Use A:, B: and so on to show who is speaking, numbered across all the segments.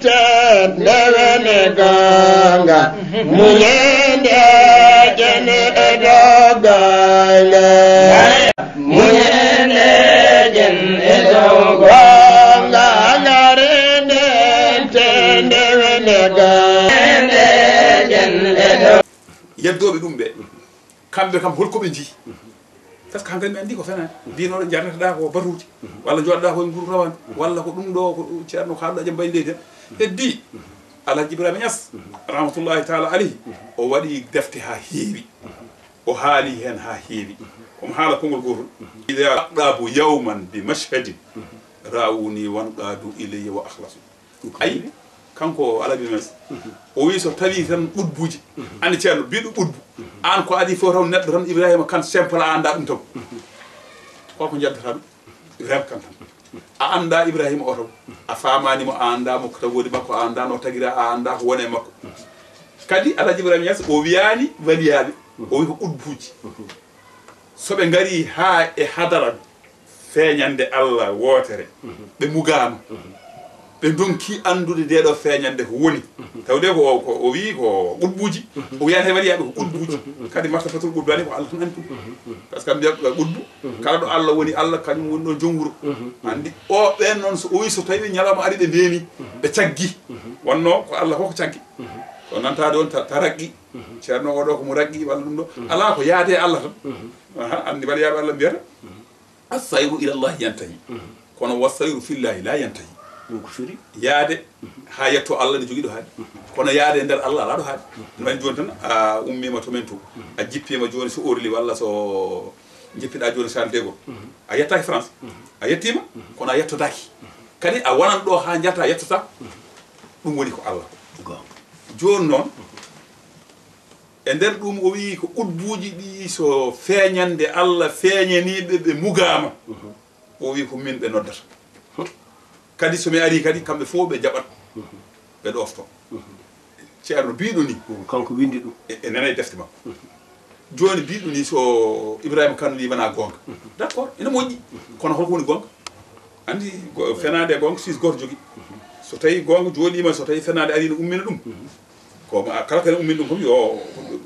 A: nevene ganga munyende jene edoganga munyende jene edoganga ngarende nevene ganga jene edoganga
B: yeddoɓe ɗum ɓe kamɓe kam holkoɓe jii par ce que hankkadi mi andi ko fenani mbinoɗo jarnataɗa ko batuji walla joɗɗa koye nguru rawande walla ko ɗum ɗo ko ceerno kalɗo jaam mbayli leydi heddi Alhaji Ibrahima Niass rahmatullahi taala alayhi o waɗi defte ha heewi o haali hen ha heewi omo haala konngol gotol ida aqɗabu yawman bi mashhadin rawuni wanqadu ilayya wa akhlasu ayi kanko Alhaji Niass o wi so tawi tan ɓudbuji andi ceerno biɗo ɓudbu an ko adi fof taw neɗɗo tan Ibrahima Kane simple a anda ɗum taw holko jaddata ɗum Ibrahima Kane tan a anda Ibrahima o taw a famanimo a andamo ko taw woni makko a anda no tagira a anda ko wone makko kadi Alhaji Ibrahima Niass o wiyani waliyaɓe o wi ko ɓudbuji soɓe gari ha e hadara feeñande Allah wotere ɓe mugama ɓe donki andude ndeɗo feeñande ko woni tawde ko o wi ko ɓudbuji o wiyani hay waliyaɓe ko ɓudbuji kadi martafatul ɓuddu ani ko Allah tan andi ɗum par ce que mbiya ɓuddu kala ɗo Allah woni Allah kañum woni ɗo jonguro andi o ɓen noon so o wi so tawi ñalawma ari ɓe ndeni ɓe caggi wonno ko Allah koko caggi o nantade on ta raggi ceerno oɗo komo raggi walla ɗum ɗo ala ko yaade Allah tan andi waliyaɓe Allah mbiyata assayru ila llahi yantahi kono wassayru fillahi la yantahi ɗum ko firi yaade ha yetto Allah ne joguiɗo haade kono yaade e nder Allah ala ɗo haade ɗum wani joni tan a ummima to men to a jippima joni so orli walla so jippiɗa joni saldego a yettaki France a yettima kono a yettotaki kadi a wonan ɗo ha jalta yettota ɗum woni ko Allah joni noon e nder ɗum o wi ko ɓudbuji ɗi so feeñande Allah feeñaniɓe ɓe mugama o wi ko min ɓe noddata kadi somi ari kadi kamɓe fof ɓe jaɓat ɓe ɗofto ceerno biɗo ni
C: kanko windi ɗum
B: e nana e defte makko joni biɗo ni so Ibrahima Kane wi wona gonga d' accord ene moƴƴi kono holko woni gonga andi fenade e gonga six goto jogui so tawi gonga joɗima so tawi fenade ari no ummina ɗum ko kala kene ummina ɗum kom yo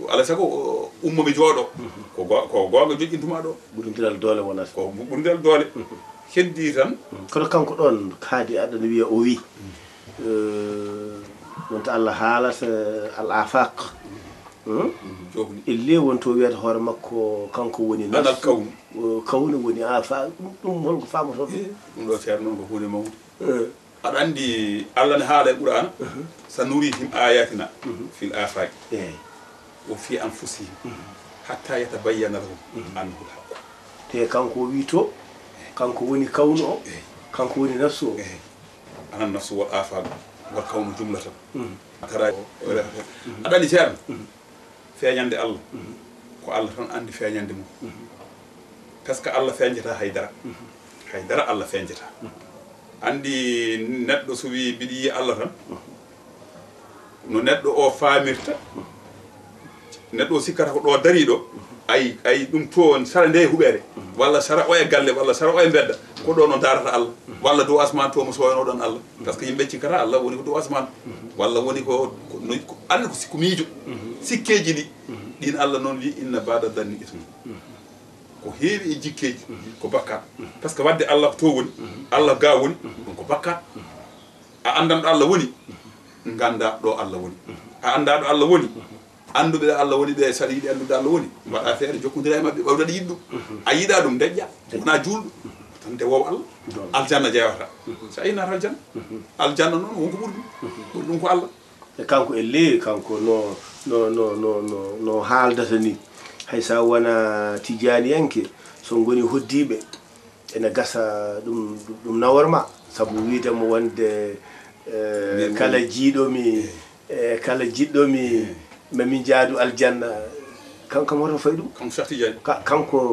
B: alay saago ummomi jooɗo ko gonga joƴƴintuma ɗo
C: ɓurdiral doole wonata
B: ko ɓurdiral doole heddi tan
C: kono kanko ɗon haadi aɗana wiya o wi wonto Allah haalata al afaq
B: jogni
C: elle wonto wiyata hoore makko kanko woni
B: anal kawnu
C: kawnu woni afaq ɗum holko famoto
B: ɗum ɗo ceerno noon ko hunde mawde aɗa andi Allah ne haala e Qur'an sa nurihim ayatina fil afaqi o fi anfusihim hatta yatabayyana lahum annahu l-haqq
C: te kanko wi to kanko woni kawnu o kanko woni nafsu o
B: anan nafsu wal afaq wal kawnu jumlatan tara aɗa andi ceerno feeñande Allah ko Allah tan andi feeñande mum par ce que Allah feeñata haydara Allah feeñata andi neɗɗo so wi mbiɗa yiya Allah tan no neɗɗo o faamirta neɗɗo o sikkata ko ɗo dari ɗo ay ɗum to sara nde huɓere walla sara o e galle walla sara o e bedda ko ɗo no darata Allah walla dow asman to mo soyno ɗon Allah par ce que yimɓe cikkata Allah woni ko dow asman walla woni ko andi ko sikku miijo sikkeji ɗi ɗin Allah noon wi inna bada dhanni ismu ko heewi e jikkeji ko bakkat par ce que wadde Allah to woni Allah ga woni ɗum ko bakkat a andan ɗo Allah woni ganda ɗo Allah woni a anda ɗo Allah woni anduɓe Allah woni ɓe saɗa yiiɗi andude Allah woni mbaɗa feere jokkodira e mabɓe ɓawɗaɗa yiɗ ɗum a yiiɗa ɗum deƴƴa wona julɗo tan nde wowa Allah aljanna jewata so a yinata aljanna noon wonko ɓuri ɗum ko Allah
C: e kanko elle kanko no haaldata ni hay sa wona tijaniyanke so goni hoddiɓe ene gasa ɗum naworma saabu widemo wonde kala jiɗɗomi mami jaadu aljanna kanko moto fay ɗum
B: kanko Cheikh Tidiane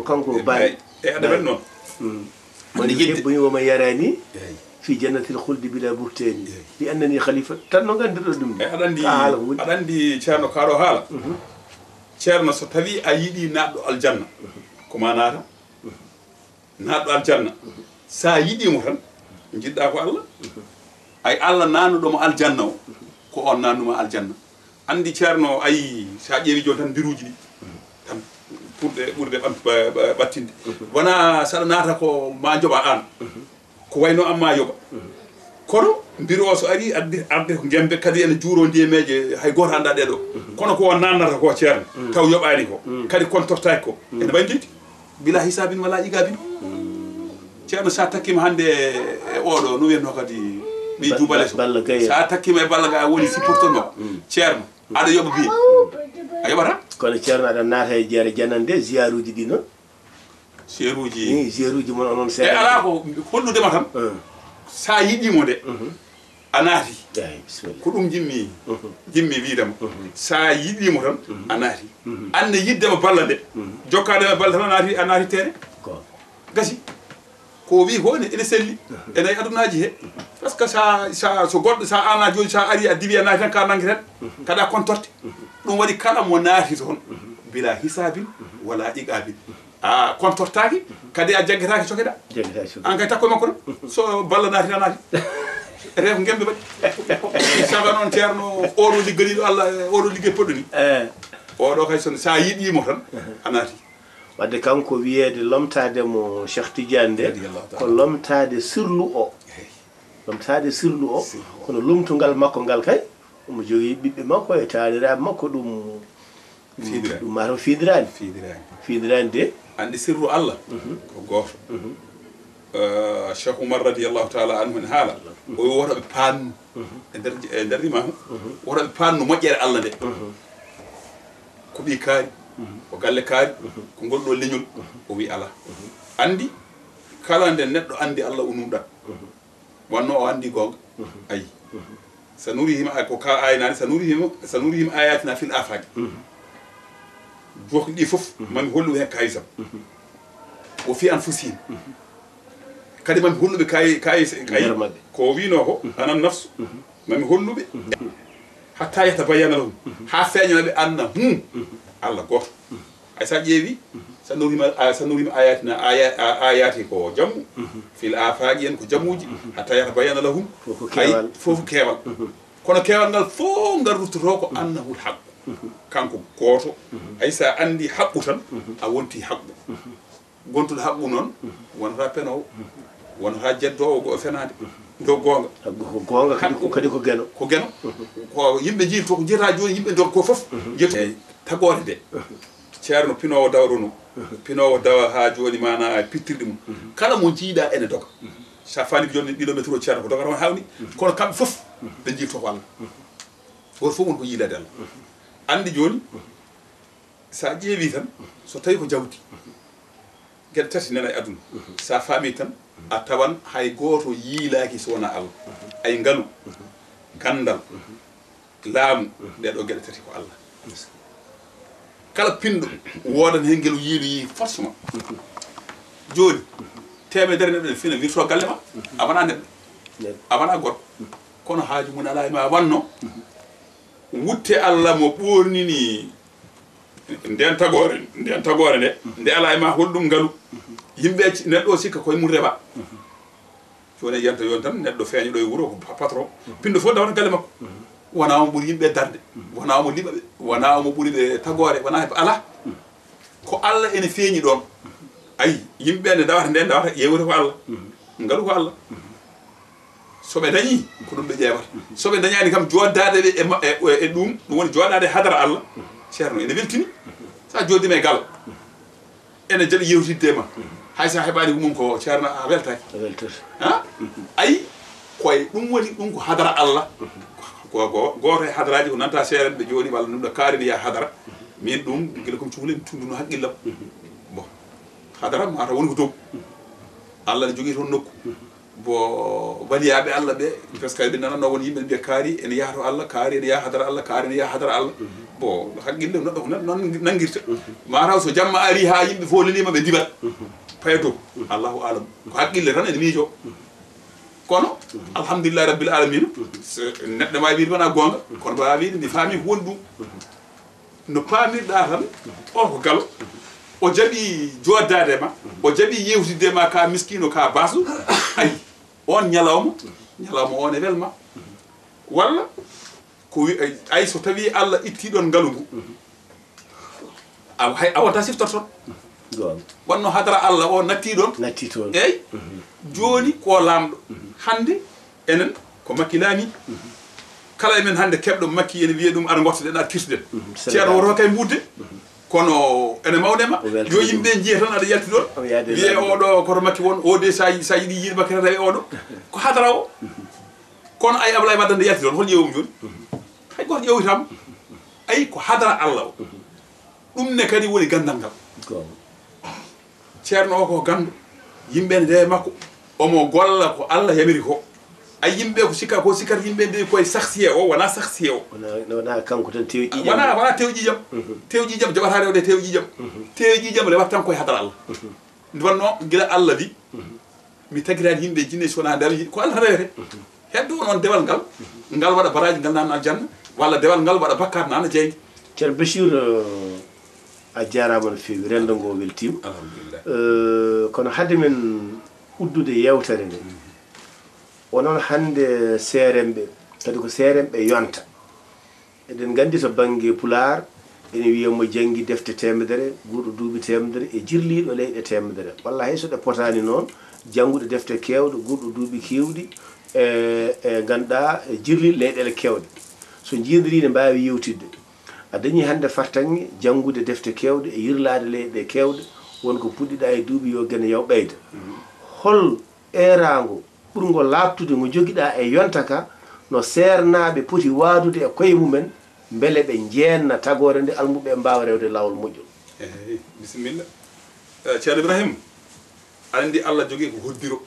C: kanko bayi
B: aɗa wen noon
C: man yebboni woma yarani fi jannatil khuldi bila buhtani li annani khalifa tan no gandirɗo ɗum
B: aɗa andi ceerno kaɗo haala ceerno so tawi a yiiɗi naɗɗo aljanna ko ma naata naɗɗo aljanna sa yiɗimo tan jiɗɗa ko Allah ay Allah nanuɗomo aljanna o ko on nannuma aljanna andi ceerno ayi sa ƴeewi joni tan mbiruji ɗi tan ɓurde ɓattinde wona saɗa naata ko ma joɓa an ko wayno amma yoɓa kono mbiru o so ari arde ko gembe kadi ene juuro ndiyemeje hay goto anda ɗeɗo kono ko nannata ko ceerno taw yoɓani ko kadi kontortaki ko ene wayi leydi bila hisabin wala igabin ceerno sa takkima hande e oɗo no wiyatno kadi ɓi jubale so sa takkima e balla ga woni supportement ceerno aɗa yoɓa biye a yoɓata
C: kono ceerno aɗa naata e jeere janande ziyaruji ɗi noon
B: seeruji
C: ziyaruji mon onon
B: e
C: seeɗa
B: ala ko holludema tan sa yiɗimo nde a naati
C: bisimilla
B: ko ɗum jimmi wiidema sa yiɗimo tan a naati ande yiddema balla nde jokkadema balla tan a naati tere
C: ko
B: gasi ko wi ko ene selli ene e adunaji he par ce que so goɗɗo sa ana joni sa ari a diwi a naati tan ka nangue tan kaɗa contorte ɗum waɗi kala mo naati toon bila hisabin wala iqabin a contortaki kadi a jaggetaki cokeɗa an kay takkoye makko ɗon so balla naati a naati rew ko gembe baɗi saga noon ceerno oɗo liggaliɗo Allah oɗo liggey poɗɗo ni oɗo kay sa yiɗimo tan a naati
C: wadde kanko wiyeede lomtade mo Cheikh Tidiane nde ko lomtade sirlu o lomtade sirlu o kono lumtugal makko ngal kay omo jogii ɓiɓɓe makko e taaniraɓe makko ɗum mataw fiidirani de
B: andi sirru Allah ko goto Cheikh Oumar radiallahu taala anhu en haala o wotoɓe pannu e nder imam wotoɓe pannu moƴƴere Allah nde ko ɓi kaari ko galle kaari ko ngol ɗo leñol o wi ala andi kala nde neɗɗo andi Allah unuɗa wonno o andi gonga ayi sanurihim ko ka aynani sanurihim ayatina fil afaqi ɗi fof mami holluɓe hen kayisam o fi anfusihim kadi mami holluɓe kayi ko wino ko anan nafsu mami holluɓe hatta yatabayyana lahum ha feeñanaɓe anna Allah goto ay sa ƴeewi sanurima ayatina ayati ko jammu fil afaqi en ko jammuji hatta yatabayyana lahum ay fof keewal kono keewal ngal fof ngal ruttoto ko annahul haqq kanko goto ay sa andi haqqu tan a wonti haqqu gontuɗo haqqu noon wonata penowo wonata jeddowo go fenade do gonga
C: ko gonga kadi ko geno
B: ko yimɓe jiil to ko jeta joni yimɓe dor ko foof jeto tagore nde ceerno pinowo dawruno pinowo dawa ha joni mana pittirɗi mum kala mo jiiɗa ene doga sa fani joni ɗiɗo métre o ceerno ko dogata on hawni kono kamɓe foof ɓe jiilto ko Allah goto fof won ko yiilade Allah andi joni sa ƴeewi tan so tawi ko jawdi gueɗe tati nana e aduna sa faami tan a tawan hay goto yiilaki so wona Allah ay ngaalu gandal laamu ɗeɗo gueɗe tati ko Allah kala pinɗo wodan hen ngel yiiloyi forcément joni temedere neɗɗo ne fina wirto galle ma a wona neɗɗo a wona gorko kono haaju mum ala ma wanno wutte Allah mo ɓornini nden tagore nde ala e ma holɗum ngaalu yimɓe neɗɗo o sikka koye mum reɓa joni yiyanta yon tan neɗɗo feeñoɗo e wuuro ko patron pinɗo fof dawata galle makko wona omo ɓuuri yimɓe darde wona omo liɓaɓe wona omo ɓuuri ɓe tagore wona heɓa ala ko Allah ene feeñi ɗon ayi yimɓe nde dawata nden dawata ƴewata ko Allah ngaalu ko Allah soɓe dañi ko ɗum ɓe ƴeewata soɓe dañani kam joddade ɓe e ɗum woni joɗade hadara Allah ceerno ene weltini sa joddima e gala ene jaɓi yewtidde ma hay sa heɓani ko mum ko ceerno a weltaki ha ayi koye ɗum woni ɗum ko hadara Allah ko goto e hadaraji ko nanta seeɗen ɓe joni walla ɗum ɗo kaaridi ya hadara min ɗum guila komi cuhlen tunduno haqqillam bon hadara mata woni ko dow Allah ne jogui toon nokku bo waliyaɓe Allah ɓe par ce que ɓe nananno won yimɓe mbiya kaari ene yaha to Allah kaari ene yaha hadara Allah kaari ene yaha hadara Allah bon haqqille neɗɗo ko noon nanguirta mataw so jamma ari ha yimɓe fof lelima ɓe dibat paye dow Allahu alam ko haqqille tan ene miijo kono alhamdulillahi rabbil alamina neɗɗo ma wiide wona gonga kono mbawa wiide mi faami ko woni ɗum no paamirɗa tan on ko galo o jaɓi joddade ma o jaɓi yewtidde ma ka miskino ka basu ayi on ñalawma ñalawma o ne welma walla ko wi ay so tawi Allah itti ɗon ngalu ngu hay a wonta siftorton wonno hadara Allah o natti ɗon eyyi joni ko lamɗo hande enen ko makki laami kala men hande kebɗo makki ene wiye ɗum ara gottoɗen ar kirtuɗen ceerno woto kay budde kono ene mawnema yo yimɓe jiya tan aɗa yalti ɗon wiye oɗo koto makki won o de sa yiɗi yiɗ makki tan tawi oɗo ko hadara o kono ay Ablaye Wade nde yalti ɗon hol ƴewum joni hay goto ƴewitama ayi ko hadara Allah o ɗum ne kadi woni gandal ngal ceerno o ko gandu yimɓe ne ndewe makko omo golla ko Allah yamiri ko ay yimɓe ko sikka ko sikkata yimɓe ndewi koye sahsiye o wona sahsiye o
C: wona kanko tan tew ƴiƴam
B: wona tew ƴiƴam tew ƴiƴam jaɓata rewde tew ƴiƴam tew ƴiƴam rewat tan koye hadara Allah nde wonno gila Allah wi mi tagirani yimɓe jinne sowona ndar ko Allah rewete heddo noon dewal ngal waɗa baraji ngal nan aljanna walla dewal ngal waɗa bakkar nana jeydi
C: ceerno Bachir a jarama no fewi rendo ngo weltima
B: alhamdulillah
C: kono hadde men uddude yewtere nde onon hande seremɓe kadi ko seremɓe yonta eɗen gandi to banggue Pulaar ene wiya mo janggi defte temedere guurɗo duuɓi temedere e jirliɗo leyɗe temedere walla hay so ɗe potani noon janngude defte kewɗe guurɗo duuɓi kewɗi e ganduɗa jirliɗo leyɗele kewɗe so jidiri ne mbawi yewtidde a dañi hande fartange janngude defte kewɗe e yirlade leyɗe kewɗe wonko puɗɗiɗa e duuɓi yo gene yaw ɓeyda hol erago ɓurgo labtude ngo joguiɗa e yonta ka no sernaɓe poti wadude e koye mumen beele ɓe jeenna tagore nde almuɓe mbawa rewde lawol moƴƴol
B: eyi bisimilla ceerno Ibrahima aɗa andi Allah jogui ko hoddiro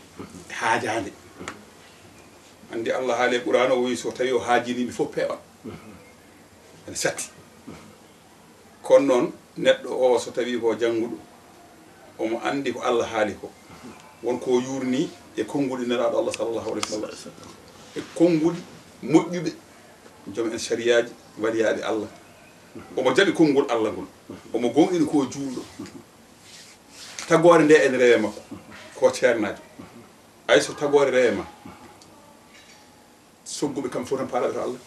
B: haajade andi Allah haale Qur'an o wi so tawi o haajiniɓe fof peewa ene satti kono noon neɗɗo o so tawi ko jannguɗo omo andi ko Allah haali ko wonko yurni e konnguli neraɗo Allah sallallahu alayhi wa sallam e konnguli moƴƴuɓe joom en sariyaji waliyaɓe Allah omo jaɓi konngol Allah ngol omo gonɗini ko juulɗo tagore nde ene rewe makko ko ceernajo ay so tagore rewe ma sogguɓe kam fof tan paalaɓe to Allah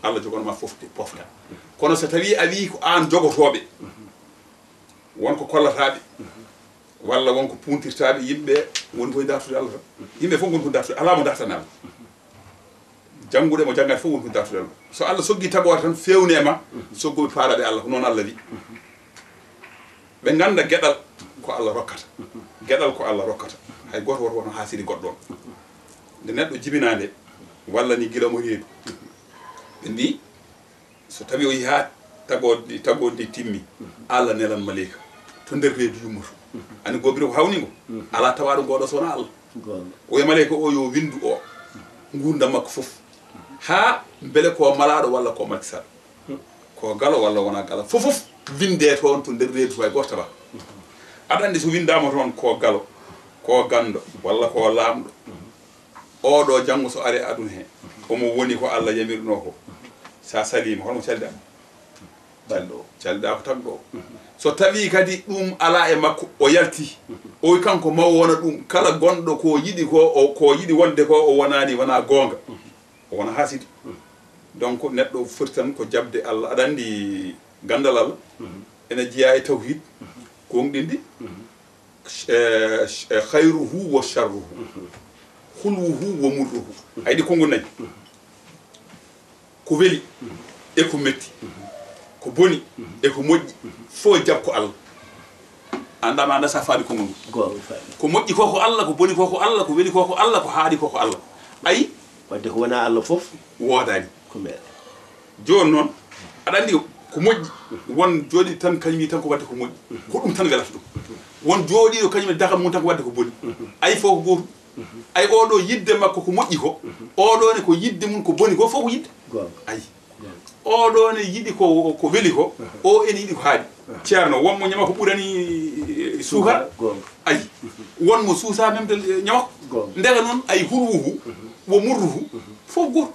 B: Allah jogonma fofde pofta kono so tawi a wi ko an jogotoɓe wonko kollataɓe walla wonko puntirtaɓe yimɓe woni koye dartude Allah tan yimɓe fof woni ko dartude ala mo dartani Allah jannguɗe mo janggade fof woni ko dartude Allah so Allah soggi tagore tan fewne ma sogguɓe paalaɓe Allah ko noon Allah wi ɓe ganda gueɗal ko Allah rokkata gueɗal ko Allah rokkata hay goto woto wono hasiri goɗɗon nde neɗɗo jibinade walla ni gila mo reedu ɓe mbi so tawi o yiha tagode timmi Allah nelan maleyka to nder reedu yummoto ani gobira ko hawni ngo ala tawaɗo goɗo sowona Allah o maleyka o yo windu o gurdam makko foof ha beele ko malaɗo walla ko makisal ko galo walla wona gala fof winde toon to nder reedu hay goto tawa aɗa andi so windama toon ko galo ko gando walla ko lamɗo oɗo janggo so ari aduna he omo woni ko Allah yamirno ko sa salima holmo calda calda ko tagɗo so tawi kadi ɗum ala e makko o yalti o kanko maw wona ɗum kala gonɗo ko yiɗi ko yiɗi wonde ko o wonani wona gonga o wona hasidi donc neɗɗo foti tan ko jabde Allah aɗa andi gandal Allah ene jeeya e tawhid gonɗindi khayruhu wa sharruhu hulwuhu wa murruhu hayɗi kongo nayyi ko weli e ko metti ko boni e ko moƴƴi fo jab ko Allah andama anda sa faaɓi kongo ngu ko moƴƴi ko ko Allah ko boni ko ko Allah ko weli ko ko Allah ko haaɗi ko ko Allah ayi
C: wadde ko wona Allah foof
B: woodani
C: ko meeɗa
B: joni noon aɗa andi ko moƴƴi won jooɗi tan kañum tan ko wadde ko moƴƴi ko ɗum tan welata ɗum won jooɗiɗo kañum dakam mum tan ko wadde ko boni ayi fof ko gotum ay oɗo yidde makko ko moƴƴi ko oɗo ne ko yidde mum ko boni ko fof ko yidde ayi oɗo ne yiɗi ko weli ko o ene yiɗi ko haaɗi ceerno wonmo ñama ko ɓurani suukar ayi wonmo suusa memde ñamako ndega noon ay hulwuhu wo murruhu fof goto